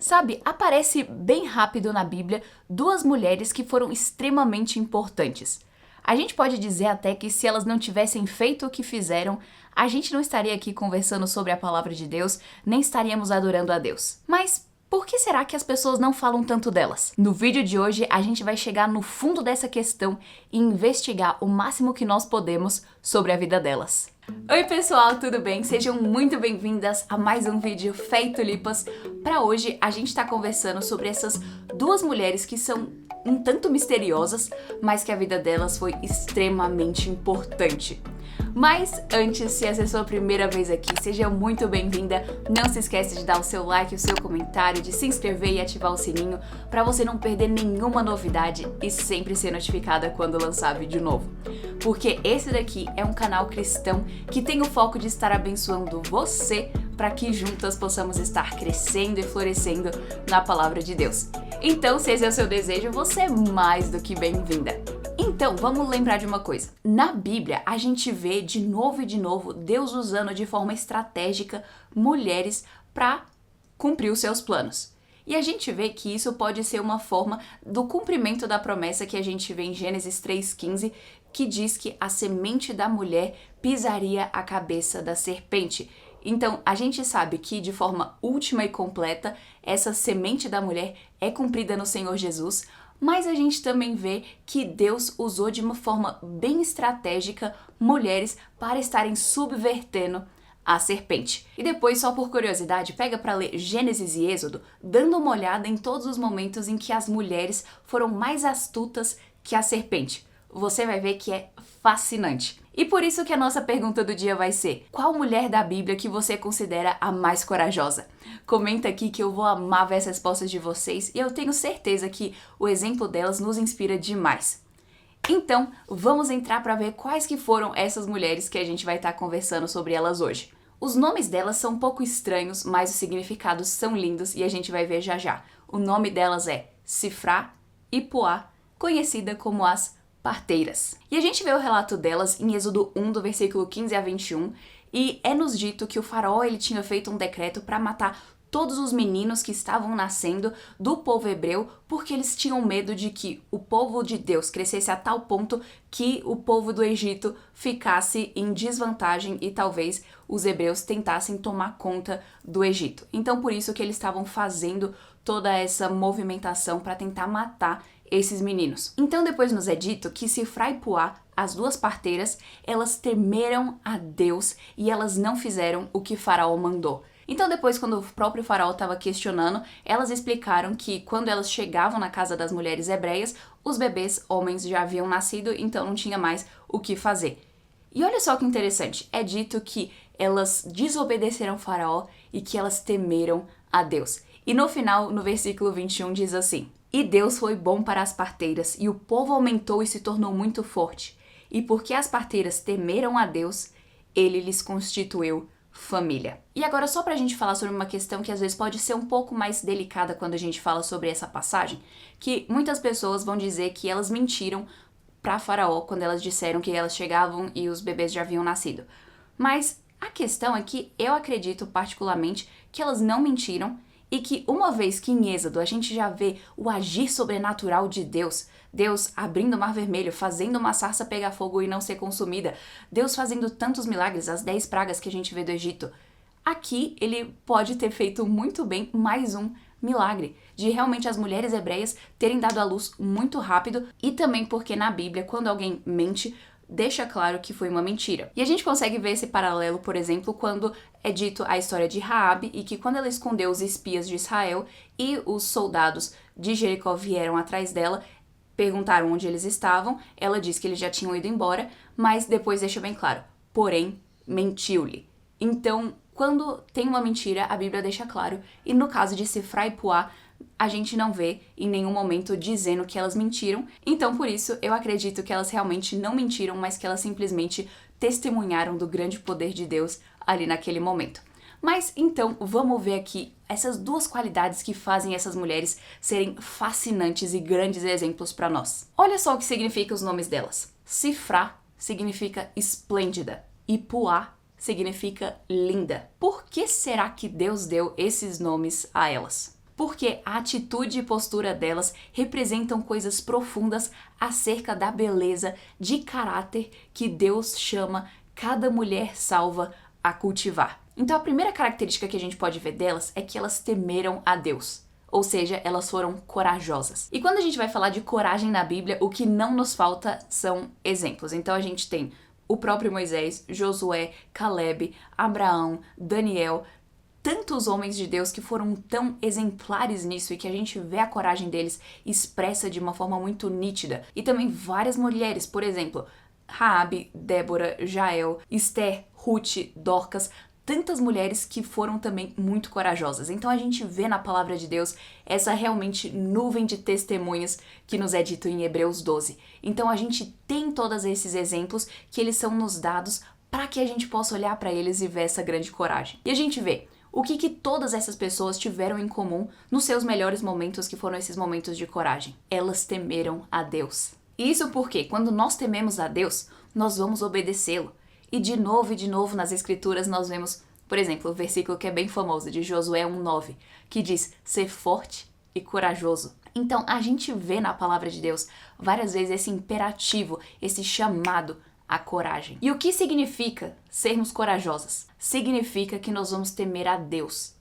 Sabe, aparece bem rápido na Bíblia duas mulheres que foram extremamente importantes. A gente pode dizer até que se elas não tivessem feito o que fizeram, a gente não estaria aqui conversando sobre a palavra de Deus, nem estaríamos adorando a Deus. Mas por que será que as pessoas não falam tanto delas? No vídeo de hoje, a gente vai chegar no fundo dessa questão e investigar o máximo que nós podemos sobre a vida delas. Oi pessoal, tudo bem? Sejam muito bem-vindas a mais um vídeo Fé e Tulipas. Para hoje, a gente tá conversando sobre essas duas mulheres que são um tanto misteriosas, mas que a vida delas foi extremamente importante. Mas antes, se essa é a sua primeira vez aqui, seja muito bem-vinda. Não se esquece de dar o seu like, o seu comentário, de se inscrever e ativar o sininho para você não perder nenhuma novidade e sempre ser notificada quando lançar vídeo novo. Porque esse daqui é um canal cristão que tem o foco de estar abençoando você para que juntas possamos estar crescendo e florescendo na palavra de Deus. Então, se esse é o seu desejo, você é mais do que bem-vinda. Então, vamos lembrar de uma coisa. Na Bíblia, a gente vê de novo e de novo Deus usando de forma estratégica mulheres para cumprir os seus planos. E a gente vê que isso pode ser uma forma do cumprimento da promessa que a gente vê em Gênesis 3,15, que diz que a semente da mulher pisaria a cabeça da serpente. Então, a gente sabe que de forma última e completa, essa semente da mulher é cumprida no Senhor Jesus, mas a gente também vê que Deus usou de uma forma bem estratégica mulheres para estarem subvertendo a serpente. E depois, só por curiosidade, pega para ler Gênesis e Êxodo, dando uma olhada em todos os momentos em que as mulheres foram mais astutas que a serpente. Você vai ver que é fascinante. E por isso que a nossa pergunta do dia vai ser: qual mulher da Bíblia que você considera a mais corajosa? Comenta aqui que eu vou amar ver as respostas de vocês e eu tenho certeza que o exemplo delas nos inspira demais. Então, vamos entrar para ver quais que foram essas mulheres que a gente vai estar conversando sobre elas hoje. Os nomes delas são um pouco estranhos, mas os significados são lindos e a gente vai ver já já. O nome delas é Sifrá e Puá, conhecida como as parteiras. E a gente vê o relato delas em Êxodo 1, do versículo 15 a 21, e é nos dito que o faraó ele tinha feito um decreto para matar todos os meninos que estavam nascendo do povo hebreu, porque eles tinham medo de que o povo de Deus crescesse a tal ponto que o povo do Egito ficasse em desvantagem e talvez os hebreus tentassem tomar conta do Egito. Então por isso que eles estavam fazendo toda essa movimentação para tentar matar esses meninos. Então depois nos é dito que Sifrá e Puá, as duas parteiras, elas temeram a Deus e elas não fizeram o que Faraó mandou. Então depois, quando o próprio faraó estava questionando, elas explicaram que quando elas chegavam na casa das mulheres hebreias, os bebês homens já haviam nascido, então não tinha mais o que fazer. E olha só que interessante, é dito que elas desobedeceram o faraó e que elas temeram a Deus. E no final, no versículo 21, diz assim: E Deus foi bom para as parteiras, e o povo aumentou e se tornou muito forte. E porque as parteiras temeram a Deus, ele lhes constituiu família. E agora só pra gente falar sobre uma questão que às vezes pode ser um pouco mais delicada quando a gente fala sobre essa passagem, que muitas pessoas vão dizer que elas mentiram pra Faraó quando elas disseram que elas chegavam e os bebês já haviam nascido. Mas a questão é que eu acredito particularmente que elas não mentiram e que uma vez que em Êxodo a gente já vê o agir sobrenatural de Deus, Deus abrindo o Mar Vermelho, fazendo uma sarça pegar fogo e não ser consumida, Deus fazendo tantos milagres, as 10 pragas que a gente vê do Egito, aqui ele pode ter feito muito bem mais um milagre, de realmente as mulheres hebreias terem dado à luz muito rápido e também porque na Bíblia, quando alguém mente, deixa claro que foi uma mentira. E a gente consegue ver esse paralelo, por exemplo, quando é dito a história de Raabe e que quando ela escondeu os espias de Israel e os soldados de Jericó vieram atrás dela, perguntaram onde eles estavam, ela disse que eles já tinham ido embora, mas depois deixa bem claro, porém, mentiu-lhe. Então, quando tem uma mentira, a Bíblia deixa claro, e no caso de Sifrá e Puá, a gente não vê em nenhum momento dizendo que elas mentiram, então por isso eu acredito que elas realmente não mentiram, mas que elas simplesmente testemunharam do grande poder de Deus ali naquele momento. Mas então vamos ver aqui essas duas qualidades que fazem essas mulheres serem fascinantes e grandes exemplos para nós. Olha só o que significa os nomes delas. Sifrá significa esplêndida e Puá significa linda. Por que será que Deus deu esses nomes a elas? porque a atitude e postura delas representam coisas profundas acerca da beleza de caráter que Deus chama cada mulher salva a cultivar. Então a primeira característica que a gente pode ver delas é que elas temeram a Deus. Ou seja, elas foram corajosas. E quando a gente vai falar de coragem na Bíblia, o que não nos falta são exemplos. Então a gente tem o próprio Moisés, Josué, Caleb, Abraão, Daniel, tantos homens de Deus que foram tão exemplares nisso e que a gente vê a coragem deles expressa de uma forma muito nítida. E também várias mulheres, por exemplo, Raabe, Débora, Jael, Esther, Ruth, Dorcas, tantas mulheres que foram também muito corajosas. Então a gente vê na palavra de Deus essa realmente nuvem de testemunhas que nos é dito em Hebreus 12. Então a gente tem todos esses exemplos que eles são nos dados para que a gente possa olhar para eles e ver essa grande coragem. E a gente vê o que todas essas pessoas tiveram em comum nos seus melhores momentos, que foram esses momentos de coragem. Elas temeram a Deus. E isso porque quando nós tememos a Deus, nós vamos obedecê-lo. E de novo nas escrituras nós vemos, por exemplo, o versículo que é bem famoso de Josué 1:9, que diz: ser forte e corajoso. Então a gente vê na palavra de Deus várias vezes esse imperativo, esse chamado à coragem. E o que significa sermos corajosas? Significa que nós vamos temer a Deus,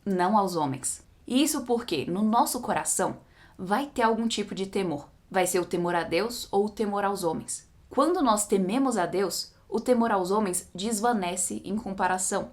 não aos homens. E isso porque no nosso coração vai ter algum tipo de temor. Vai ser o temor a Deus ou o temor aos homens. Quando nós tememos a Deus, o temor aos homens desvanece em comparação.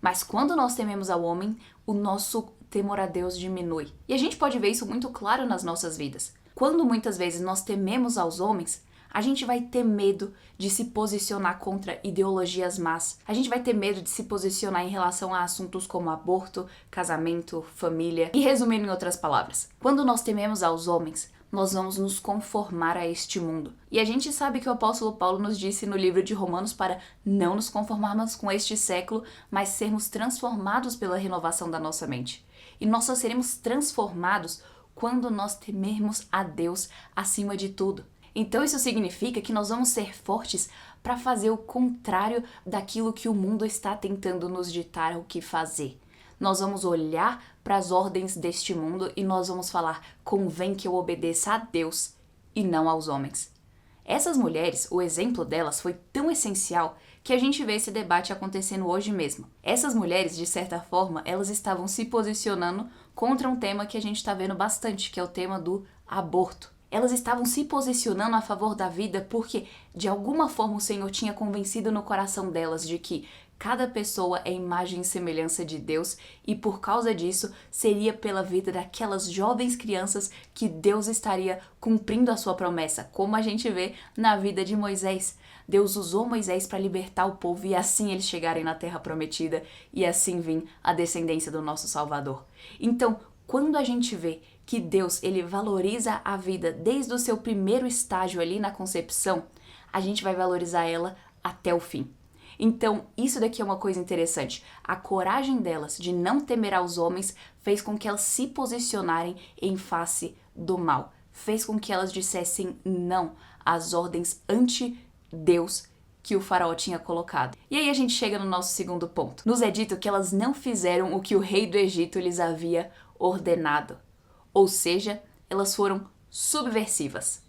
Mas quando nós tememos ao homem, o nosso temor a Deus diminui. E a gente pode ver isso muito claro nas nossas vidas. Quando muitas vezes nós tememos aos homens, a gente vai ter medo de se posicionar contra ideologias más. A gente vai ter medo de se posicionar em relação a assuntos como aborto, casamento, família. E resumindo em outras palavras, quando nós tememos aos homens, nós vamos nos conformar a este mundo. E a gente sabe que o apóstolo Paulo nos disse no livro de Romanos para não nos conformarmos com este século, mas sermos transformados pela renovação da nossa mente. E nós só seremos transformados quando nós temermos a Deus acima de tudo. Então isso significa que nós vamos ser fortes para fazer o contrário daquilo que o mundo está tentando nos ditar o que fazer. Nós vamos olhar para as ordens deste mundo e nós vamos falar: convém que eu obedeça a Deus e não aos homens. Essas mulheres, o exemplo delas foi tão essencial que a gente vê esse debate acontecendo hoje mesmo. Essas mulheres, de certa forma, elas estavam se posicionando contra um tema que a gente está vendo bastante, que é o tema do aborto. Elas estavam se posicionando a favor da vida porque, de alguma forma, o Senhor tinha convencido no coração delas de que cada pessoa é imagem e semelhança de Deus e, por causa disso, seria pela vida daquelas jovens crianças que Deus estaria cumprindo a sua promessa, como a gente vê na vida de Moisés. Deus usou Moisés para libertar o povo e assim eles chegarem na Terra Prometida e assim vir a descendência do nosso Salvador. Então, quando a gente vê que Deus ele valoriza a vida desde o seu primeiro estágio ali na concepção, a gente vai valorizar ela até o fim. Então, isso daqui é uma coisa interessante. A coragem delas de não temer aos homens fez com que elas se posicionarem em face do mal. Fez com que elas dissessem não às ordens anti-Deus que o faraó tinha colocado. E aí a gente chega no nosso segundo ponto. Nos é dito que elas não fizeram o que o rei do Egito lhes havia ordenado. Ou seja, elas foram subversivas.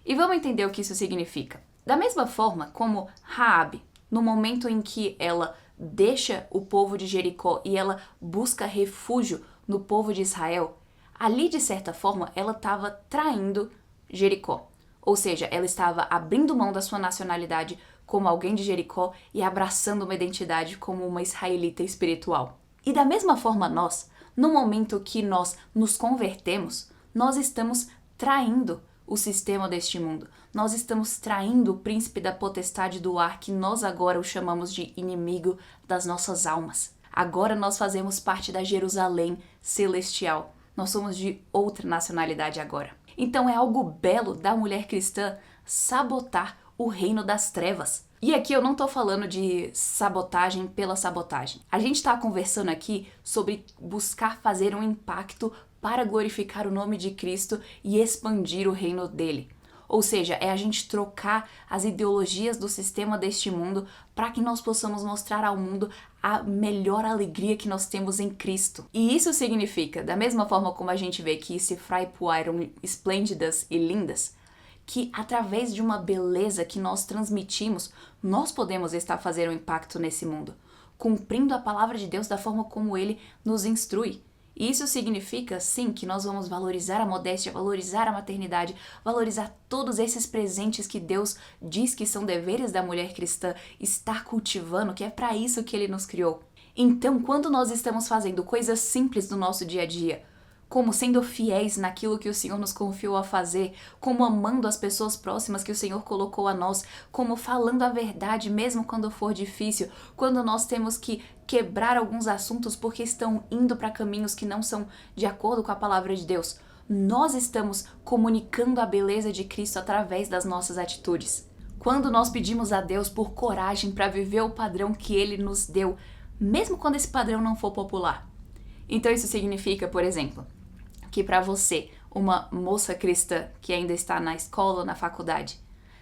E vamos entender o que isso significa. Da mesma forma como Raabe, no momento em que ela deixa o povo de Jericó e ela busca refúgio no povo de Israel, ali, de certa forma, ela estava traindo Jericó. Ou seja, ela estava abrindo mão da sua nacionalidade como alguém de Jericó e abraçando uma identidade como uma israelita espiritual. E da mesma forma nós, no momento que nós nos convertemos, nós estamos traindo o sistema deste mundo. Nós estamos traindo o príncipe da potestade do ar, que nós agora o chamamos de inimigo das nossas almas. Agora nós fazemos parte da Jerusalém celestial. Nós somos de outra nacionalidade agora. Então é algo belo da mulher cristã sabotar o reino das trevas. E aqui eu não tô falando de sabotagem pela sabotagem. A gente tá conversando aqui sobre buscar fazer um impacto para glorificar o nome de Cristo e expandir o reino dele. Ou seja, é a gente trocar as ideologias do sistema deste mundo para que nós possamos mostrar ao mundo a melhor alegria que nós temos em Cristo. E isso significa, da mesma forma como a gente vê que se Frei Pua eram esplêndidas e lindas, que através de uma beleza que nós transmitimos, nós podemos estar fazendo um impacto nesse mundo, cumprindo a palavra de Deus da forma como Ele nos instrui. E isso significa, sim, que nós vamos valorizar a modéstia, valorizar a maternidade, valorizar todos esses presentes que Deus diz que são deveres da mulher cristã, estar cultivando, que é para isso que Ele nos criou. Então, quando nós estamos fazendo coisas simples do nosso dia a dia, como sendo fiéis naquilo que o Senhor nos confiou a fazer, como amando as pessoas próximas que o Senhor colocou a nós, como falando a verdade mesmo quando for difícil, quando nós temos que quebrar alguns assuntos porque estão indo para caminhos que não são de acordo com a palavra de Deus, nós estamos comunicando a beleza de Cristo através das nossas atitudes. Quando nós pedimos a Deus por coragem para viver o padrão que Ele nos deu, mesmo quando esse padrão não for popular. Então isso significa, por exemplo, que para você, uma moça cristã que ainda está na escola ou na faculdade,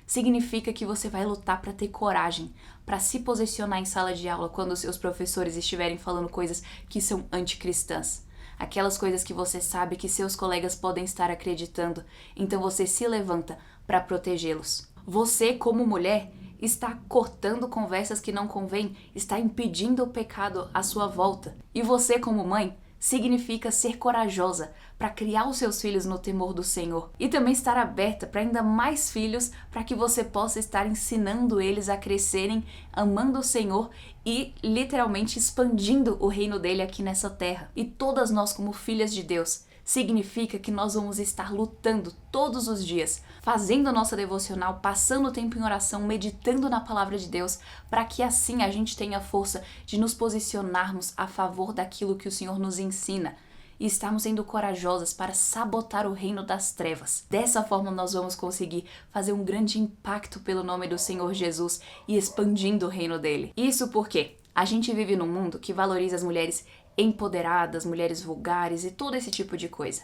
significa que você vai lutar para ter coragem, para se posicionar em sala de aula quando os seus professores estiverem falando coisas que são anticristãs. Aquelas coisas que você sabe que seus colegas podem estar acreditando, então você se levanta para protegê-los. Você, como mulher, está cortando conversas que não convêm, está impedindo o pecado à sua volta. E você, como mãe, significa ser corajosa para criar os seus filhos no temor do Senhor e também estar aberta para ainda mais filhos, para que você possa estar ensinando eles a crescerem amando o Senhor e literalmente expandindo o reino dele aqui nessa terra. E todas nós, como filhas de Deus, significa que nós vamos estar lutando todos os dias, fazendo nossa devocional, passando tempo em oração, meditando na palavra de Deus, para que assim a gente tenha força de nos posicionarmos a favor daquilo que o Senhor nos ensina e estarmos sendo corajosas para sabotar o reino das trevas. Dessa forma nós vamos conseguir fazer um grande impacto pelo nome do Senhor Jesus e expandindo o reino dele. Isso porque a gente vive num mundo que valoriza as mulheres empoderadas, mulheres vulgares e todo esse tipo de coisa.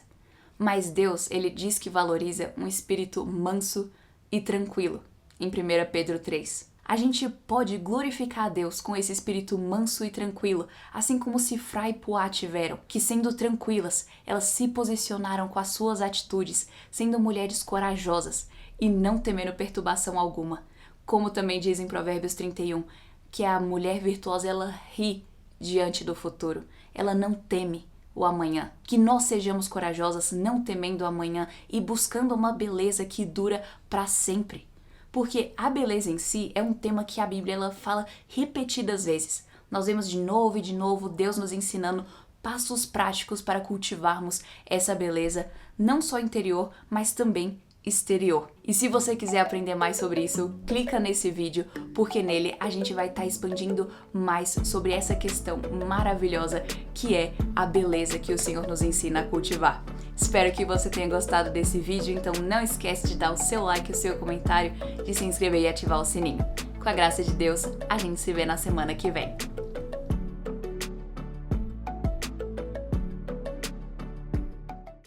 Mas Deus, Ele diz que valoriza um espírito manso e tranquilo, em 1 Pedro 3. A gente pode glorificar a Deus com esse espírito manso e tranquilo, assim como se Frei Pua tiveram, que sendo tranquilas, elas se posicionaram com as suas atitudes, sendo mulheres corajosas e não temendo perturbação alguma. Como também diz em Provérbios 31, que a mulher virtuosa, ela ri diante do futuro, ela não teme o amanhã. Que nós sejamos corajosas, não temendo o amanhã e buscando uma beleza que dura para sempre. Porque a beleza em si é um tema que a Bíblia ela fala repetidas vezes. Nós vemos de novo e de novo Deus nos ensinando passos práticos para cultivarmos essa beleza, não só interior, mas também exterior. E se você quiser aprender mais sobre isso, clica nesse vídeo, porque nele a gente vai estar expandindo mais sobre essa questão maravilhosa que é a beleza que o Senhor nos ensina a cultivar. Espero que você tenha gostado desse vídeo, então não esquece de dar o seu like, o seu comentário, de se inscrever e ativar o sininho. Com a graça de Deus, a gente se vê na semana que vem.